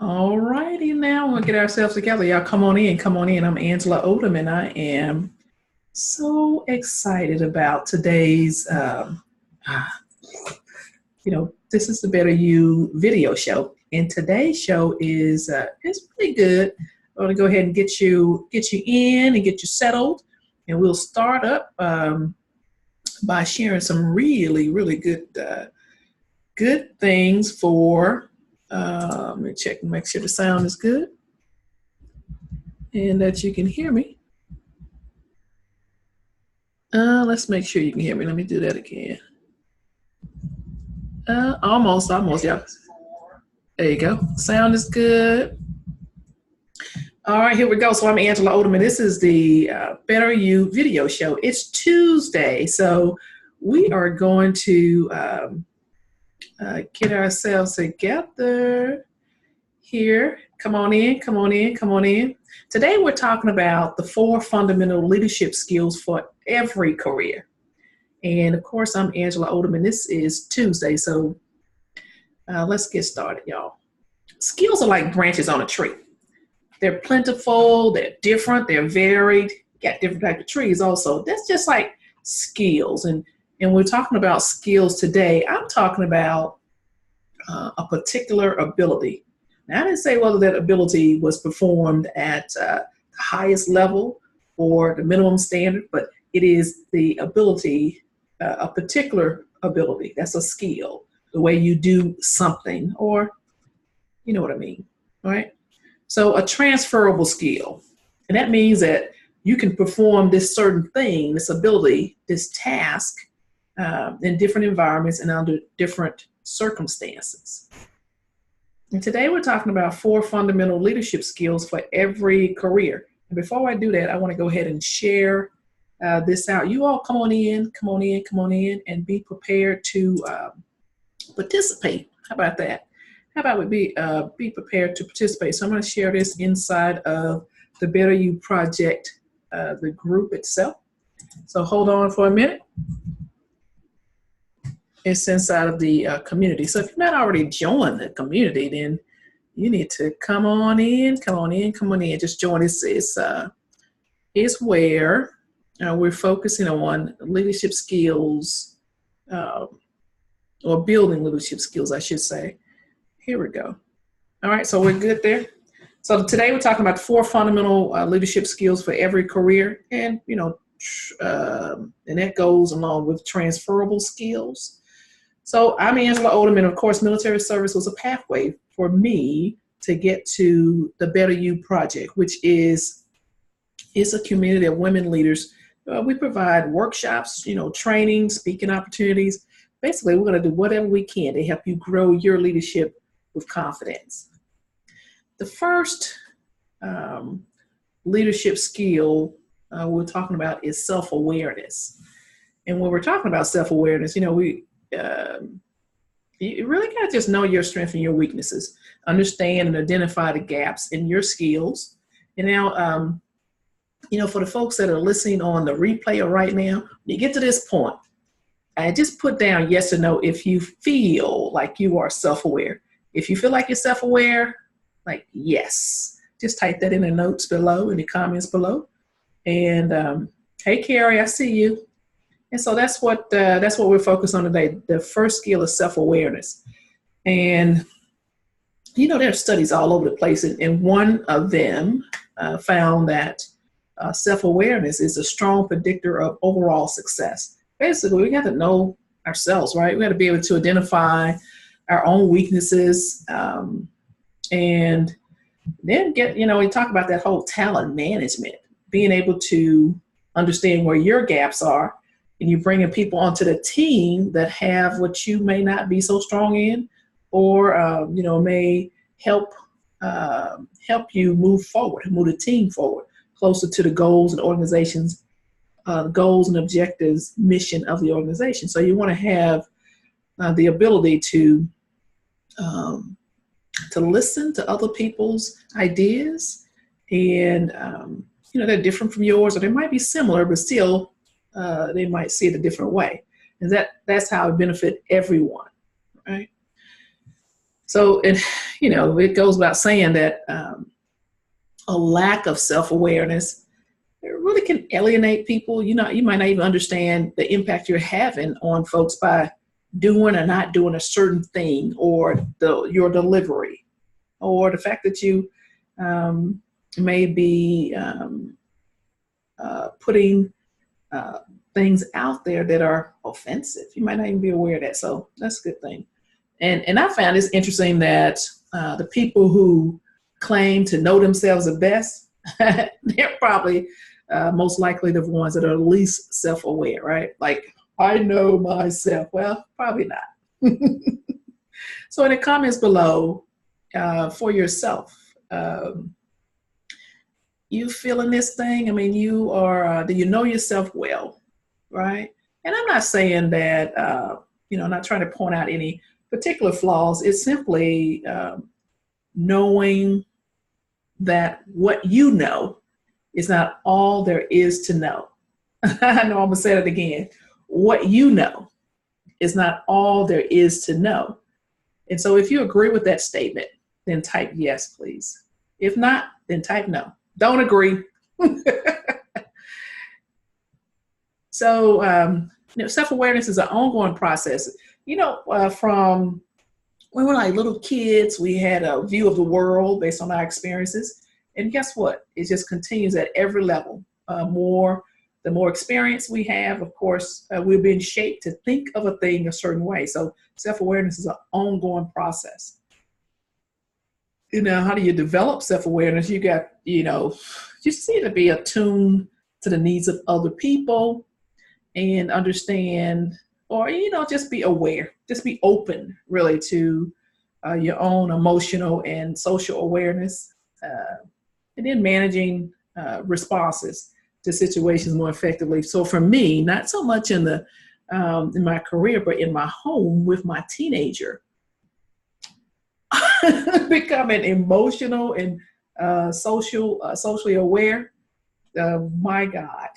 All righty, now we'll get ourselves together. Y'all come on in, come on in. I'm Angela Odom, and I am so excited about today's, ah, this is the Better You video show. And today's show is pretty good. I want to go ahead and get you in and get you settled. And we'll start up by sharing some really, really good things for, let me check and make sure the sound is good and that you can hear me. Let's make sure you can hear me. Let me do that again. Almost, yeah. There you go. Sound is good. All right, here we go. So I'm Angela Odom, and this is the Better You video show. It's Tuesday, so we are going to get ourselves together here. Come on in, come on in, come on in. Today we're talking about the 4 fundamental leadership skills for every career. And of course, I'm Angela Odom, and this is Tuesday, so let's get started, y'all. Skills are like branches on a tree. They're plentiful, they're different, they're varied. You got different types of trees also. That's just like skills. And we're talking about skills today. I'm talking about a particular ability. Now, I didn't say whether that ability was performed at the highest level or the minimum standard, but it is the ability, a particular ability. That's a skill, the way you do something, or you know what I mean, right? So a transferable skill, and that means that you can perform this certain thing, this ability, this task in different environments and under different circumstances. And today we're talking about 4 fundamental leadership skills for every career. And before I do that, I want to go ahead and share this out. You all come on in, and be prepared to participate. How about that? How about we be prepared to participate? So I'm going to share this inside of the Better You Project, the group itself. So hold on for a minute. It's inside of the community. So if you've not already joined the community, then you need to come on in. Just join us. It's where we're focusing on leadership skills, or building leadership skills, I should say. Here we go. All right, so we're good there. So today we're talking about 4 fundamental leadership skills for every career, and and that goes along with transferable skills. So I'm Angela Odom, and of course, military service was a pathway for me to get to the Better You Project, which is a community of women leaders. We provide workshops, training, speaking opportunities. Basically, we're going to do whatever we can to help you grow your leadership with confidence. The first leadership skill we're talking about is self-awareness. And when we're talking about self-awareness, you really got to just know your strengths and your weaknesses, understand and identify the gaps in your skills. And now, for the folks that are listening on the replay or right now, when you get to this point, I just put down yes or no if you feel like you are self-aware. If you feel like you're self-aware, like yes, just type that in the notes below, in the comments below. And hey, Carrie, I see you. And so that's what we're focused on today. The first skill is self-awareness. And there are studies all over the place, and one of them found that self-awareness is a strong predictor of overall success. Basically, we got to know ourselves, right? We got to be able to identify our own weaknesses, and then we talk about that whole talent management, being able to understand where your gaps are, and you bringing people onto the team that have what you may not be so strong in, or may help you move the team forward, closer to the goals and organizations, goals and objectives, mission of the organization. So you want to have the ability to listen to other people's ideas, and they're different from yours, or they might be similar, but still they might see it a different way. And that's how it benefits everyone, right? So, it goes without saying that a lack of self-awareness, it really can alienate people. You might not even understand the impact you're having on folks by doing or not doing a certain thing, or your delivery, or the fact that you may be putting things out there that are offensive. You might not even be aware of that. So that's a good thing. And I found it's interesting that the people who claim to know themselves the best, they're probably most likely the ones that are least self-aware, right? Like, I know myself. Well, probably not. So in the comments below, for yourself, you feeling this thing? I mean, do you know yourself well, right? And I'm not saying that, I'm not trying to point out any particular flaws. It's simply knowing that what you know is not all there is to know. I know I'm gonna say it again. What you know is not all there is to know. And so if you agree with that statement, then type yes, please. If not, then type no. Don't agree. So, self-awareness is an ongoing process. From when we were like little kids, we had a view of the world based on our experiences. And guess what? It just continues at every level. The more experience we have, of course, we're being shaped to think of a thing a certain way. So self-awareness is an ongoing process. How do you develop self-awareness? You got, just need to be attuned to the needs of other people and understand, or, just be aware, just be open really to your own emotional and social awareness, and then managing responses to situations more effectively. So for me, not so much in my career, but in my home with my teenager, becoming emotional and socially aware. My God,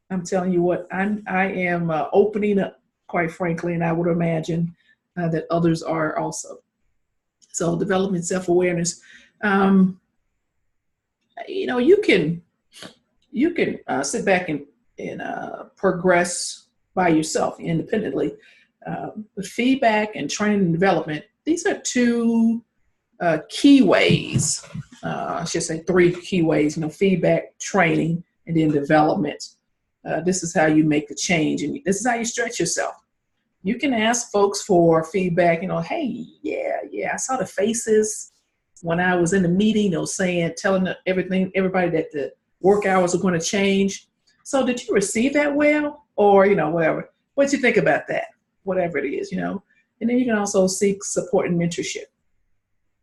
I'm telling you what, I am opening up, quite frankly, and I would imagine that others are also. So developing self-awareness, you can sit back and progress by yourself independently. But feedback and training and development, these are two key ways. I should say three key ways. Feedback, training, and then development. This is how you make the change, and this is how you stretch yourself. You can ask folks for feedback. Hey, yeah, I saw the faces when I was in the meeting, telling everybody that the work hours are going to change. So did you receive that well? Or, whatever. What did you think about that? Whatever it is, And then you can also seek support and mentorship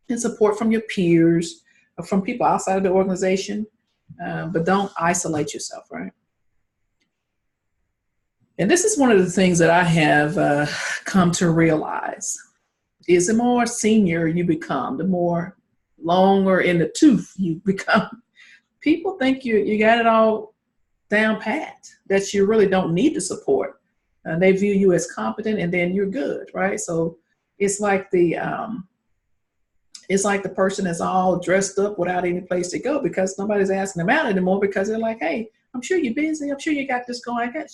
and support from your peers, or from people outside of the organization. But don't isolate yourself, right? And this is one of the things that I have come to realize is the more senior you become, the more longer in the tooth you become. People think you got it all down pat, that you really don't need the support. They view you as competent, and then you're good, right? So it's like the person that's all dressed up without any place to go, because nobody's asking them out anymore, because they're like, hey, I'm sure you're busy. I'm sure you got this going. I'm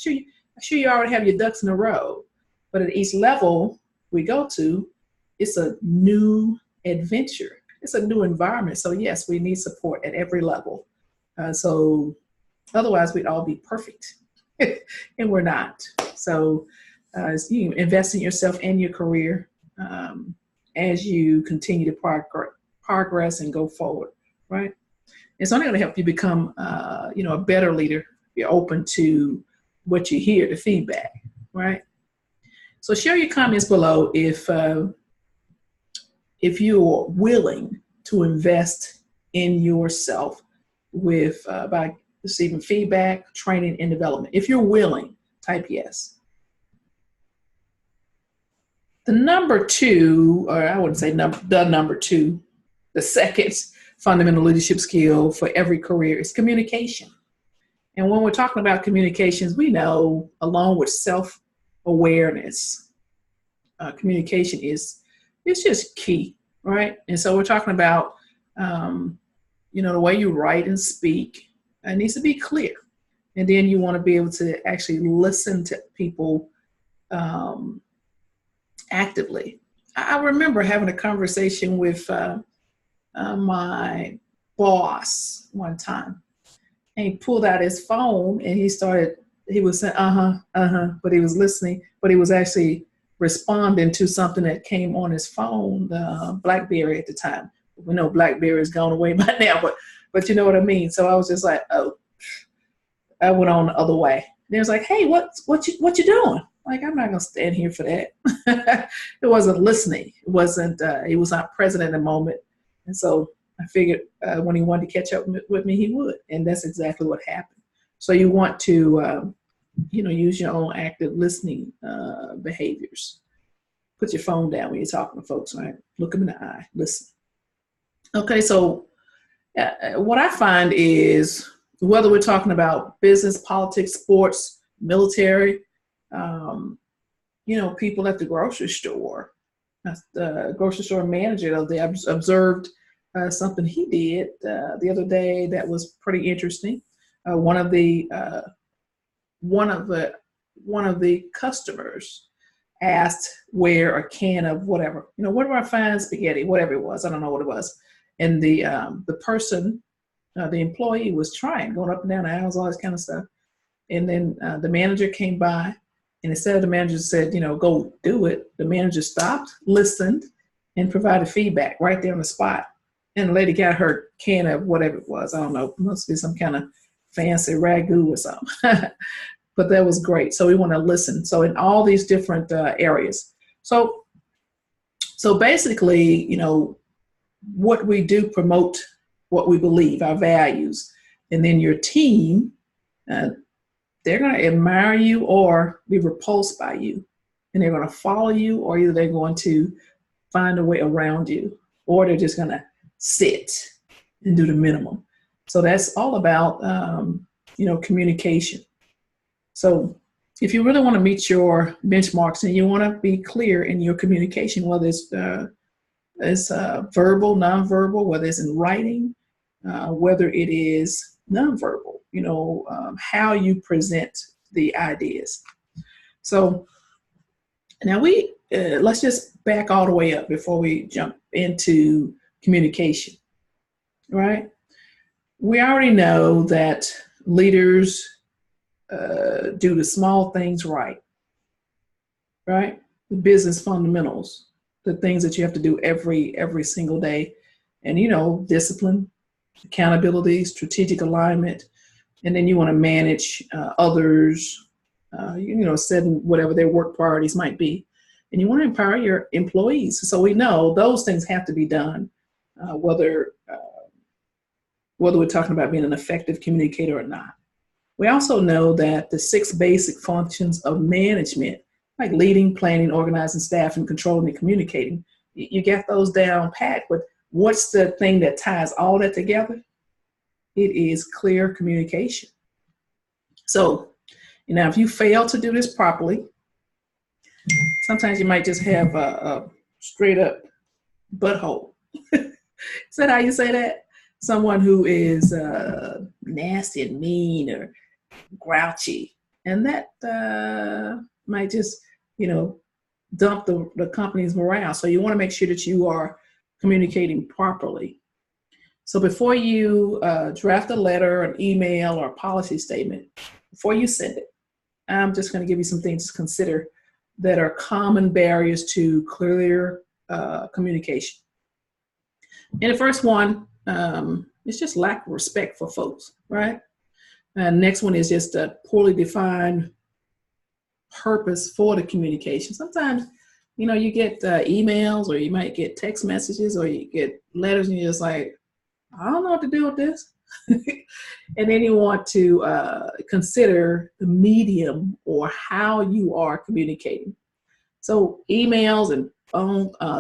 sure you already have your ducks in a row. But at each level we go to, it's a new adventure. It's a new environment. So yes, we need support at every level. So otherwise we'd all be perfect. And we're not. So you invest in yourself and your career as you continue to progress and go forward, right? It's only going to help you become a better leader. You're open to what you hear, the feedback, right? So share your comments below if you're willing to invest in yourself by receiving feedback, training, and development. If you're willing, type yes. The number two, or I wouldn't say number two, the second fundamental leadership skill for every career is communication. And when we're talking about communications, we know, along with self-awareness, communication is just key. right? And so we're talking about, the way you write and speak. It needs to be clear. And then you want to be able to actually listen to people um, actively. I remember having a conversation with my boss one time, and he pulled out his phone and he was saying, but he was listening, but he was actually responding to something that came on his phone, the BlackBerry at the time. We know BlackBerry is gone away by now, but you know what I mean? So I was just like, oh, I went on the other way. And he was like, hey, what you doing? Like, I'm not gonna stand here for that. It wasn't listening. It wasn't. He was not present in the moment, and so I figured when he wanted to catch up with me, he would, and that's exactly what happened. So you want to, use your own active listening behaviors. Put your phone down when you're talking to folks, right? Look them in the eye, listen. Okay, so what I find is whether we're talking about business, politics, sports, military, people at the grocery store. The grocery store manager, they observed something he did the other day that was pretty interesting. One of the customers asked where a can of whatever, what do I find spaghetti, whatever it was, I don't know what it was, and the person, the employee was trying, going up and down the aisles, all this kind of stuff, and then the manager came by. And instead of the manager said, go do it, the manager stopped, listened, and provided feedback right there on the spot. And the lady got her can of whatever it was. I don't know, must be some kind of fancy ragu or something. But that was great. So we want to listen. So in all these different areas. So basically, what we do promote what we believe, our values. And then your team, they're going to admire you or be repulsed by you. And they're going to follow you, or either they're going to find a way around you, or they're just going to sit and do the minimum. So that's all about, communication. So if you really want to meet your benchmarks and you want to be clear in your communication, whether it's verbal, nonverbal, whether it's in writing, whether it is nonverbal, how you present the ideas. So now let's just back all the way up before we jump into communication, right? We already know that leaders do the small things right? The business fundamentals, the things that you have to do every single day. And, discipline, accountability, strategic alignment, and then you want to manage others, setting whatever their work priorities might be. And you want to empower your employees. So we know those things have to be done, whether we're talking about being an effective communicator or not. We also know that the 6 basic functions of management, like leading, planning, organizing, staffing, controlling, and communicating, you get those down pat, but what's the thing that ties all that together? It is clear communication. So, if you fail to do this properly, sometimes you might just have a straight up butthole. Is that how you say that? Someone who is nasty and mean or grouchy, and that might just, dump the company's morale. So you want to make sure that you are communicating properly. So before you draft a letter, an email, or a policy statement, before you send it, I'm just going to give you some things to consider that are common barriers to clear communication. And the first one is just lack of respect for folks, right? And next one is just a poorly defined purpose for the communication. Sometimes, you get emails, or you might get text messages, or you get letters, and you're just like, I don't know what to do with this. And then you want to consider the medium or how you are communicating. So emails and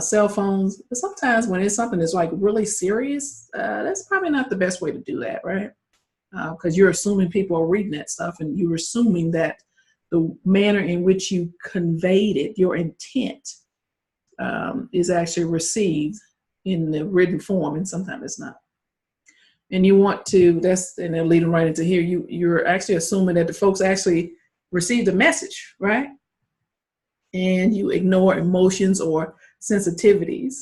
cell phones, but sometimes when it's something that's like really serious, that's probably not the best way to do that, right? Because you're assuming people are reading that stuff, and you're assuming that the manner in which you conveyed it, your intent, is actually received in the written form, and sometimes it's not. And you want to, and they're leading right into here, you're actually assuming that the folks actually received the message, right? And you ignore emotions or sensitivities.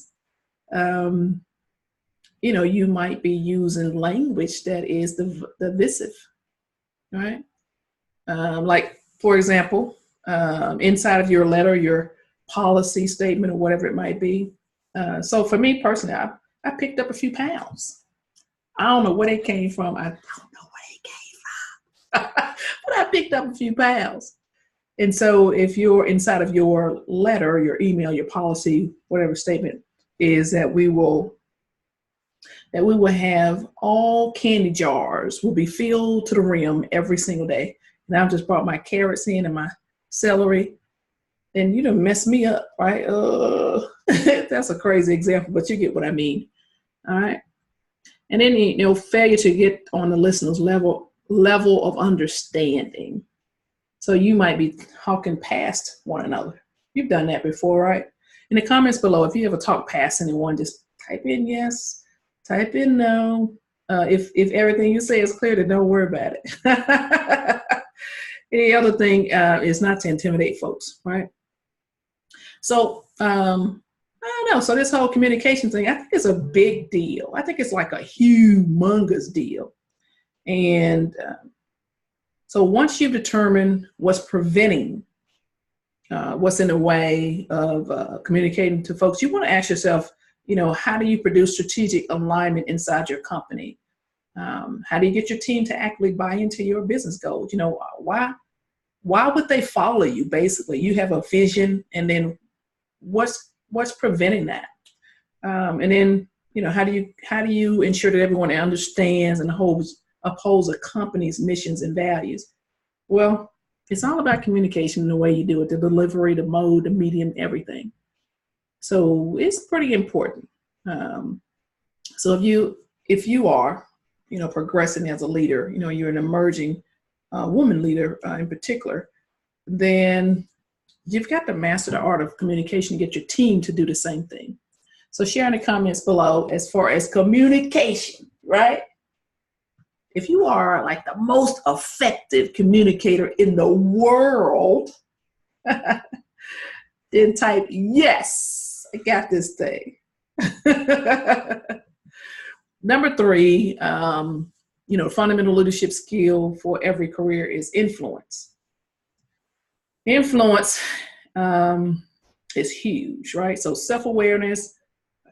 You might be using language that is divisive, right? Like, for example, inside of your letter, your policy statement or whatever it might be. So for me personally, I picked up a few pounds. I don't know where they came from. But I picked up a few pounds. And so if you're inside of your letter, your email, your policy, whatever statement is, that we will have all candy jars will be filled to the rim every single day. And I've just brought my carrots in and my celery, and you done messed me up, right? That's a crazy example, but you get what I mean. All right. And then, failure to get on the listener's level of understanding. So you might be talking past one another. You've done that before, right? In the comments below, if you ever talk past anyone, just type in yes, type in no. If everything you say is clear, then don't worry about it. Any other thing is not to intimidate folks, right? So, I don't know. So this whole communication thing, I think it's a big deal. I think it's like a humongous deal. And so once you've determined what's preventing, what's in the way of communicating to folks, you want to ask yourself, how do you produce strategic alignment inside your company? How do you get your team to actively buy into your business goals? Why would they follow you? Basically, you have a vision, and then what's preventing that? And then, how do you ensure that everyone understands and upholds a company's missions and values? Well, it's all about communication and the way you do it, the delivery, the mode, the medium, everything. So it's pretty important. So if you are, progressing as a leader, you're an emerging woman leader in particular, then you've got to master the art of communication to get your team to do the same thing. So share in the comments below as far as communication, right? If you are like the most effective communicator in the world, then type yes, I got this thing. Number 3, fundamental leadership skill for every career is influence. Influence is huge, right? So self-awareness,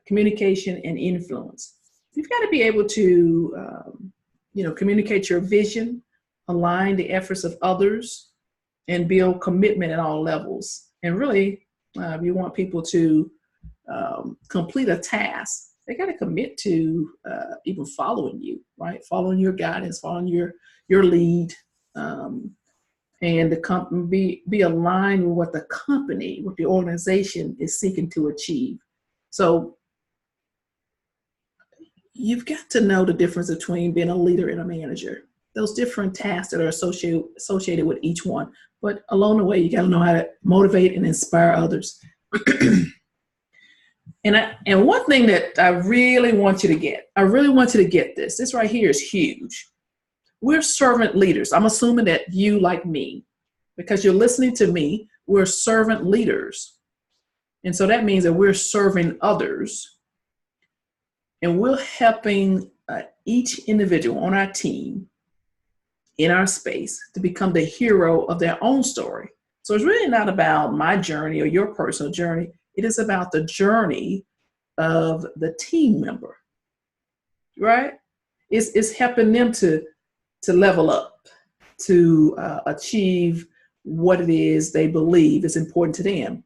communication, and influence. You've got to be able to, communicate your vision, align the efforts of others, and build commitment at all levels. And really, if you want people to complete a task, they got to commit to even following you, right? Following your guidance, following your lead. And the company be aligned with what the company, what the organization is seeking to achieve. So you've got to know the difference between being a leader and a manager. Those different tasks that are associated with each one. But along the way, you got to know how to motivate and inspire others. And one thing that I really want you to get, this right here is huge. We're servant leaders. I'm assuming that you, like me, because you're listening to me, we're servant leaders. And so that means that we're serving others, and we're helping each individual on our team, in our space, to become the hero of their own story. So it's really not about my journey or your personal journey. It is about the journey of the team member, right? It's helping them to level up, to achieve what it is they believe is important to them,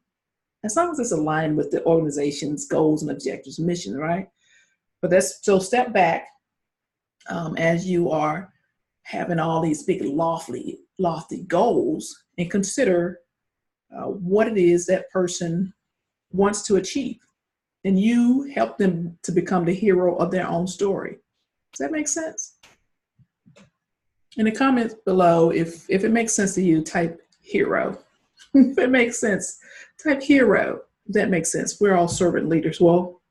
as long as it's aligned with the organization's goals and objectives, mission, right? But so step back as you are having all these big lofty goals, and consider what it is that person wants to achieve, and you help them to become the hero of their own story. Does that make sense? In the comments below, if it makes sense to you, type hero. If it makes sense, type hero. That makes sense. We're all servant leaders. Well,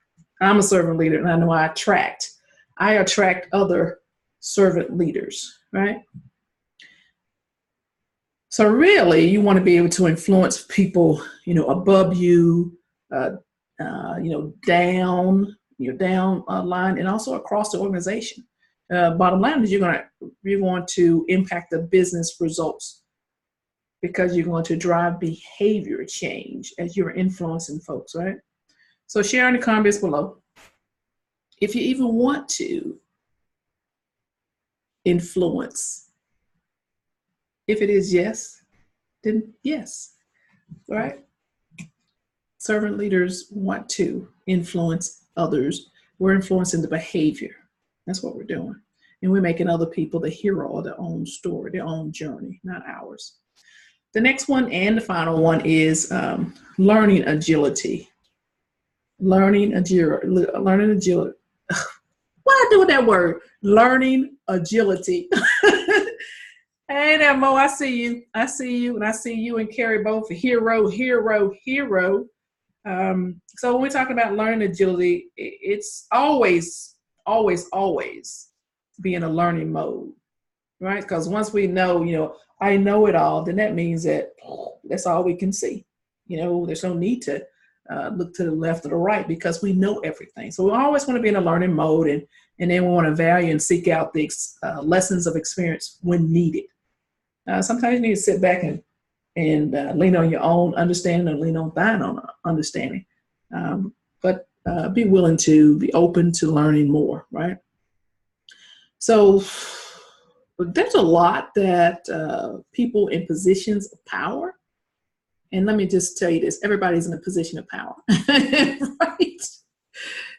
I'm a servant leader, and I know I attract other servant leaders, right? So really, you want to be able to influence people, above you, uh, down, down line, and also across the organization. Bottom line is you're going to impact the business results because you're going to drive behavior change as you're influencing folks, right? So share in the comments below if you even want to influence. If it is yes, then yes, right? Servant leaders want to influence others. We're influencing the behavior. That's what we're doing. And we're making other people the hero of their own story, their own journey, not ours. The next one and the final one is learning agility. Learning agility. What I do with that word? Learning agility. Hey there, Mo. I see you. I see you. And I see you and Carrie both. Hero. So when we're talking about learning agility, it's always be in a learning mode, right? Because once we know, I know it all, then that means that's all we can see. There's no need to look to the left or the right because we know everything. So we always want to be in a learning mode, and then we want to value and seek out the lessons of experience when needed. Sometimes you need to sit back and lean on your own understanding or lean on thine own understanding. But be willing to be open to learning more, right? So there's a lot that people in positions of power, and let me just tell you this, everybody's in a position of power,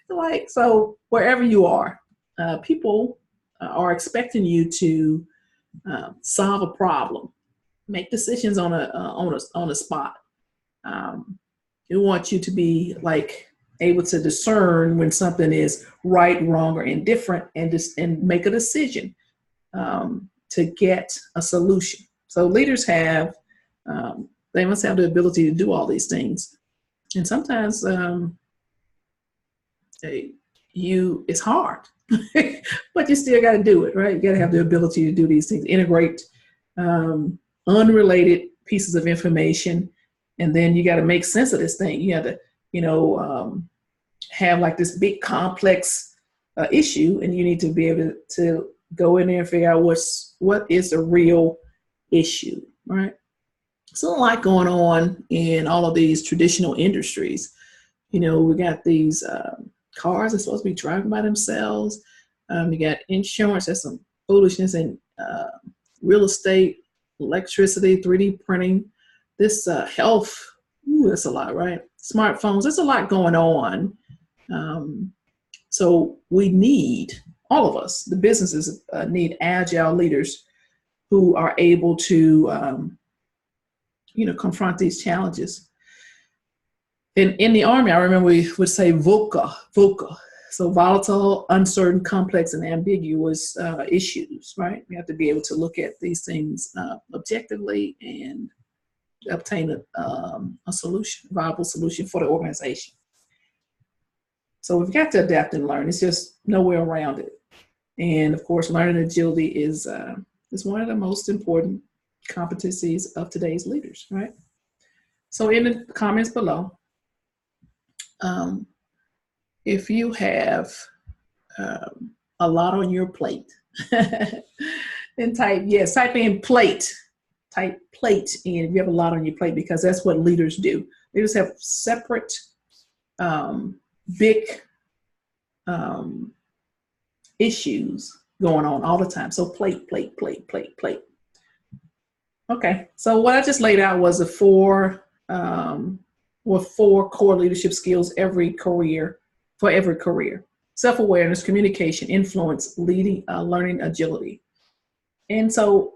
right? So wherever you are, people are expecting you to solve a problem, make decisions on a spot. They want you to be able to discern when something is right, wrong, or indifferent, and make a decision to get a solution. So leaders they must have the ability to do all these things, and sometimes it's hard, but you still got to do it, right? You got to have the ability to do these things, integrate unrelated pieces of information, and then you got to make sense of this thing. You have to, have this big complex issue, and you need to be able to go in there and figure out what is the real issue, right? So a lot going on in all of these traditional industries. We got these cars that's supposed to be driving by themselves. You got insurance, that's some foolishness, and real estate, electricity, 3D printing, this health, that's a lot, right? Smartphones, there's a lot going on. So we need, all of us, the businesses need agile leaders who are able to, confront these challenges. In the Army, I remember we would say VUCA. So volatile, uncertain, complex, and ambiguous issues, right? We have to be able to look at these things objectively and obtain a solution, viable solution for the organization. So we've got to adapt and learn. It's just no way around it. And of course, learning agility is one of the most important competencies of today's leaders, right? So in the comments below, if you have a lot on your plate, then type in plate. Type plate in if you have a lot on your plate, because that's what leaders do. Leaders have separate, big issues going on all the time. So plate. Okay, so what I just laid out was the four core leadership skills for every career. Self-awareness, communication, influence, leading, learning, agility. And so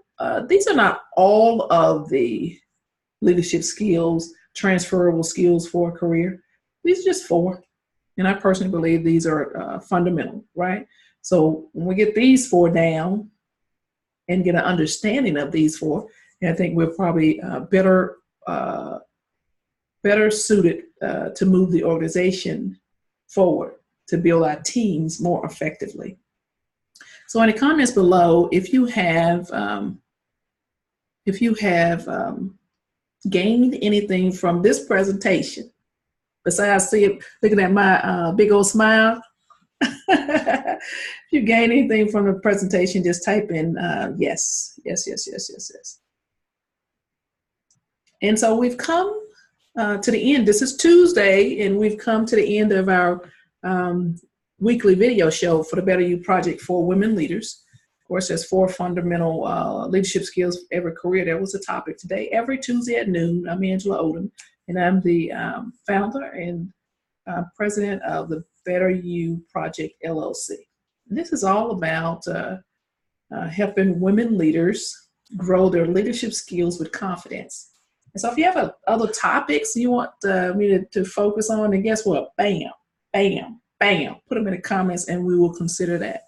these are not all of the leadership skills, transferable skills for a career. These are just four. And I personally believe these are fundamental, right? So when we get these four down and get an understanding of these four, I think we're probably better suited to move the organization forward to build our teams more effectively. So in the comments below, if you have gained anything from this presentation, besides looking at my big old smile, if you gain anything from the presentation, just type in yes, yes, yes, yes, yes, yes. And so we've come to the end. This is Tuesday, and we've come to the end of our weekly video show for the Better You Project for Women Leaders. Of course, there's 4 fundamental leadership skills for every career. That was the topic today. Every Tuesday at noon, I'm Angela Odom, and I'm the founder and president of the Better You Project, LLC. And this is all about helping women leaders grow their leadership skills with confidence. And so if you have other topics you want me to focus on, then guess what? Bam, bam, bam. Put them in the comments and we will consider that.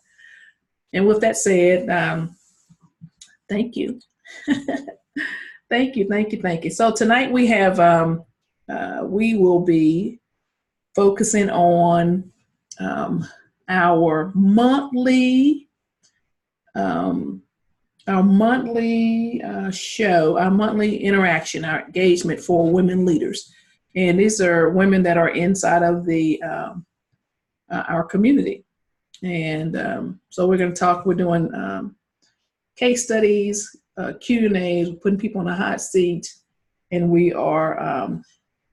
And with that said, thank you. Thank you, thank you, thank you. So tonight we have, we will be focusing on our monthly show, our monthly interaction, our engagement for women leaders. And these are women that are inside of the our community. And so we're going to talk, we're doing case studies, Q&As, we're putting people on a hot seat, and we are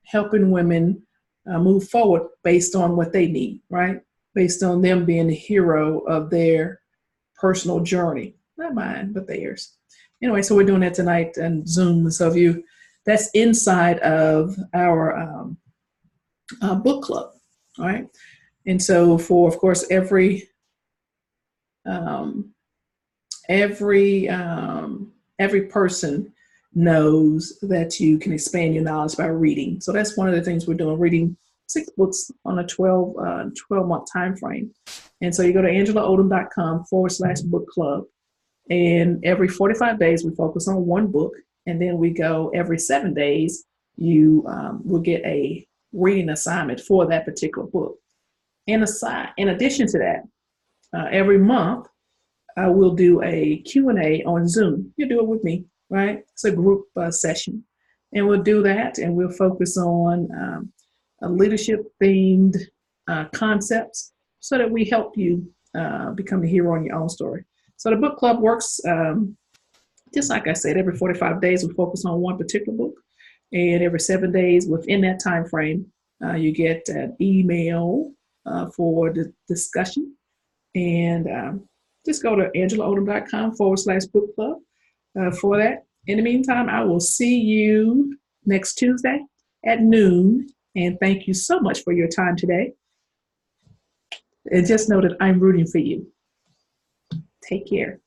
helping women move forward based on what they need, right? Based on them being the hero of their personal journey. Not mine, but theirs. Anyway, so we're doing that tonight on Zoom. So if you, that's inside of our book club, all right? And so for, of course, every person knows that you can expand your knowledge by reading. So that's one of the things we're doing, reading 6 books on a 12-month time frame. And so you go to angelaodom.com/book club. And every 45 days, we focus on one book. And then we go every 7 days, you will get a reading assignment for that particular book. In addition to that, every month, I will do a Q&A on Zoom. You do it with me, right? It's a group session. And we'll do that, and we'll focus on leadership-themed concepts so that we help you become the hero in your own story. So the book club works, just like I said, every 45 days we focus on one particular book. And every 7 days within that time frame, you get an email for the discussion. And just go to angelaodom.com/book club for that. In the meantime, I will see you next Tuesday at noon. And thank you so much for your time today. And just know that I'm rooting for you. Take care.